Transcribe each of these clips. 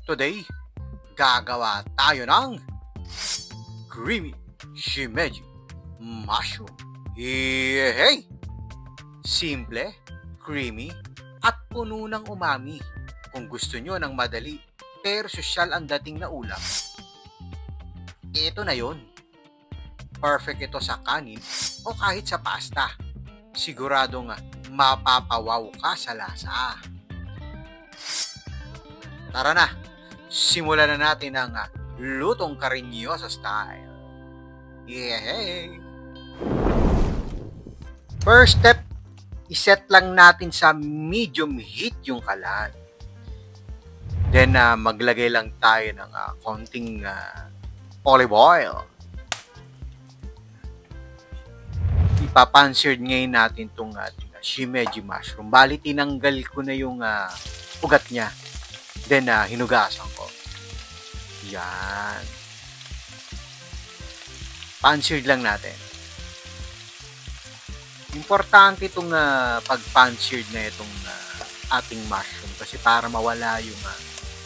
Today, gagawa tayo ng creamy shimeji mushroom. Hey! Simple, creamy, at puno ng umami. Kung gusto nyo ng madali pero sosyal ang dating na ulam, ito na yon. Perfect ito sa kanin o kahit sa pasta. Siguradong mapapawaw ka sa lasa. Tara na, simulan na natin ang lutong karinyoso style. Yay! First step, iset lang natin sa medium heat yung kalan. Then, maglagay lang tayo ng konting olive oil. Ipapanseared ngayon natin itong shimeji mushroom. Bali, tinanggal ko na yung ugat niya. Then, hinugasan ko. Yan. Panseared lang natin. Importante itong pag-panseared na itong ating mushroom kasi para mawala yung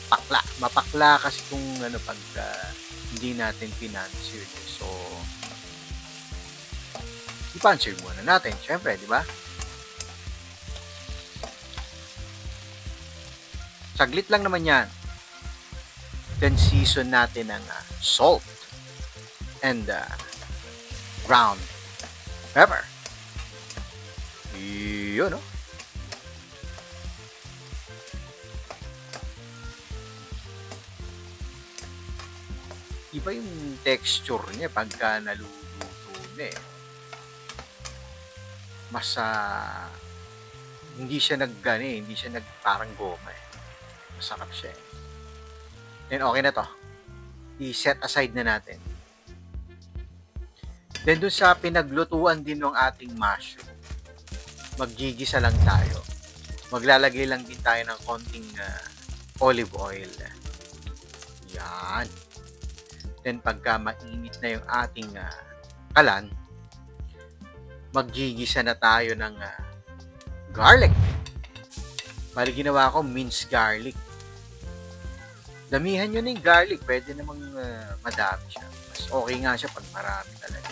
pakla. Mapakla kasi kung pag hindi natin pinanseared. So, i-panseared muna natin. Siyempre, di ba? Saglit lang naman yan. Then, season natin ng salt and ground pepper. Yun, no? Iba yung texture niya pagka naluluto na eh. Mas hindi siya hindi siya parang goma eh. Masarap siya eh. Then okay na to. I-set aside na natin. Then dun sa pinaglutuan din ng ating mushroom, maggigisa lang tayo. Maglalagay lang din tayo ng konting olive oil. Yan. Then pagka mainit na yung ating kalan, maggigisa na tayo ng garlic. Bali ginawa ko minced garlic. Damihan nyo na yung garlic. Pwede namang madami siya. Mas okay nga siya pag marami talaga.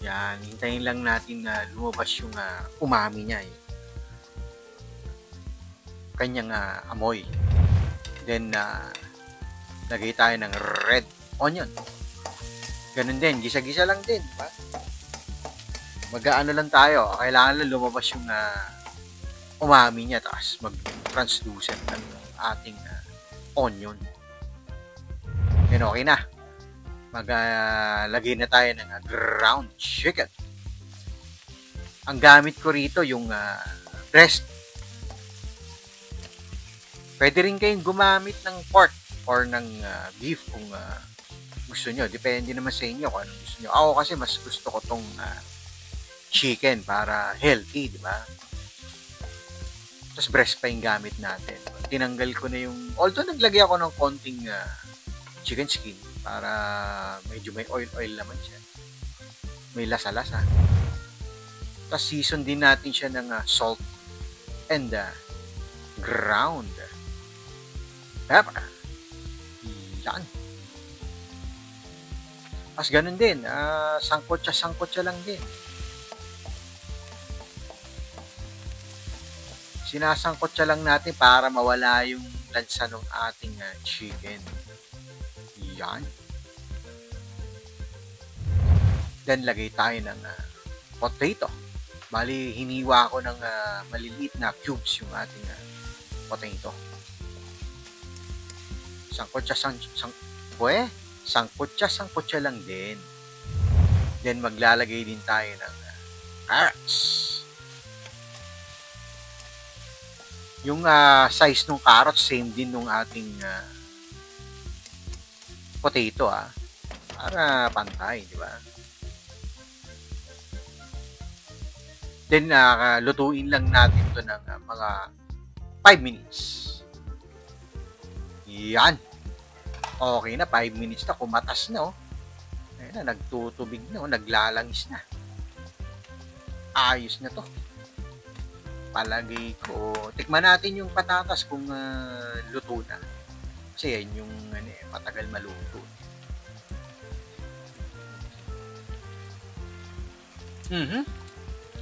Yan. Hintayin lang natin na lumabas yung umami niya. Kanyang amoy. Then, lagay tayo ng red onion. Ganun din. Gisa-gisa lang din. Diba? Mag-ano lang tayo. Kailangan lang lumabas yung umami niya. Tapos mag-translucent lang yung ating onion. Yan, okay na. Maglagay na tayo ng ground chicken. Ang gamit ko rito yung breast. Pwede rin kayong gumamit ng pork or ng beef kung gusto nyo. Depende naman sa inyo kung anong gusto nyo. Ako kasi mas gusto ko tong chicken para healthy, di ba? Tapos breast pa yung gamit natin. Tinanggal ko na yung, although naglagay ako ng konting chicken skin para medyo may oil naman siya. May lasa-lasa. Tapos season din natin siya ng salt and ground pepper. Yan. Tapos ganun din. Sangkotsa lang din. Sinasangkotsa lang natin para mawala yung lansa ng ating chicken. Yan. Then, lagay tayo ng potato. Bali, hiniwa ko ng maliliit na cubes yung ating potato. Sangkotsa lang din. Then, maglalagay din tayo ng carrots. Yung size ng carrot, same din nung ating potato, para pantay, di ba? Then, lutuin lang natin ito ng mga 5 minutes. Yan. Okay na, 5 minutes na, kumatas na, oh. Ayun na, nagtutubig na, oh, naglalangis na. Ayos na to. palagay ko, tikman natin yung patatas kung luto na. Kasi yan yung matagal maluto.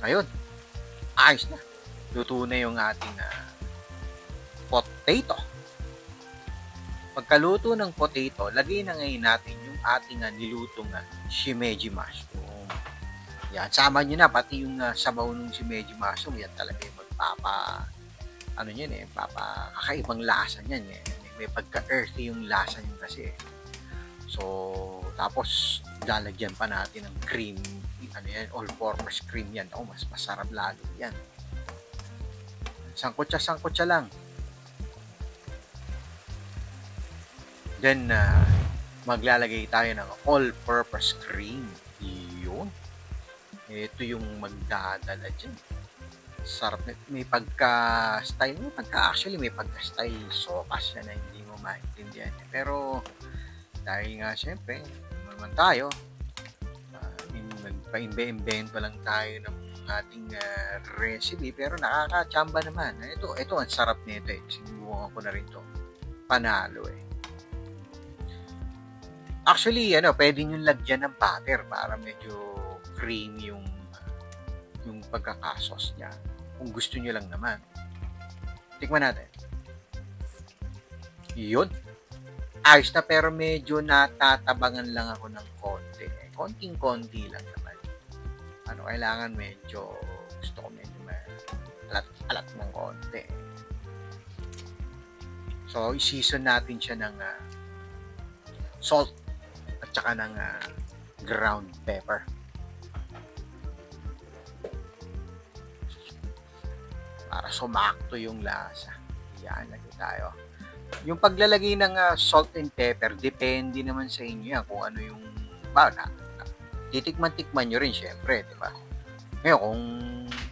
Ayun. Ayos na. Luto na yung ating potato. Pagkaluto ng potato, lagay na ngayon natin yung ating nilutong shimeji mushroom. Yan, sama nyo na pati yung sabaw ng shimeji mushroom. Yan talaga yung kakaibang lasa niyan. May pagka-earthy yung lasa niyan kasi. So, tapos lalagyan pa natin ng cream. All-purpose cream yan. Mas masarap lalo yan. Sangkutsa lang. Then, maglalagay tayo ng all-purpose cream. Yun. Ito yung magdadala dyan. Sarap. May pagka-style. May pagka-style sopas yan na hindi mo maintindihan. Pero, dahil nga siyempre, naman tayo, nagpa-imbento lang tayo ng ating recipe, pero nakakachamba naman. Ito ang sarap nito sinubukan ko na rin to. Panalo Actually, pwede nyo lagyan ng butter para medyo creamy yung pagkakasos niya. Kung gusto nyo lang naman. Tikman natin. Yun. Ayos na, pero medyo natatabangan lang ako ng konti. Konting-konti lang naman. Kailangan gusto ko medyo alat ng konti. So, i-season natin siya ng salt at saka ng ground pepper. Para sumakto yung lasa. Yan, lagay tayo. Yung paglalagay ng salt and pepper, depende naman sa inyo yan kung ano yung titikman-tikman nyo rin syempre, di ba? Ngayon, kung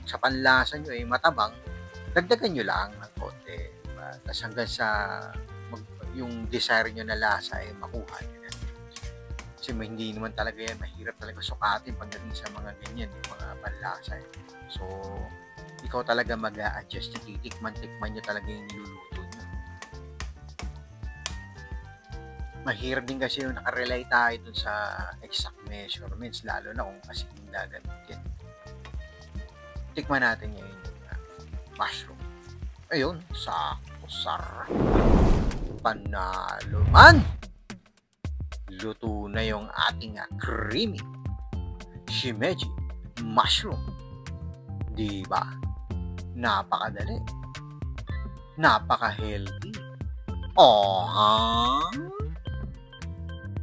sa panlasa nyo matabang, dagdagan nyo lang ng konti, diba? Tapos hanggang sa yung desire nyo na lasa makuha nyo na. Kasi hindi naman talaga yan, mahirap talaga sukatin pagdating sa mga ganyan, yung mga panlasa. So, ikaw talaga mag-a-adjust, titikman-tikman nyo talaga yung niluluto nyo. Mahirap din kasi yung nakarelay tayo dun sa exact measurements, lalo na kung kasi yung gagamitin. Tikman natin ngayon yung mushroom. Ayun, sakto, sarap. Panalo man! Luto na yung ating creamy shimeji mushroom. Diba? Napakadali. Napaka-healthy. Oh, ha?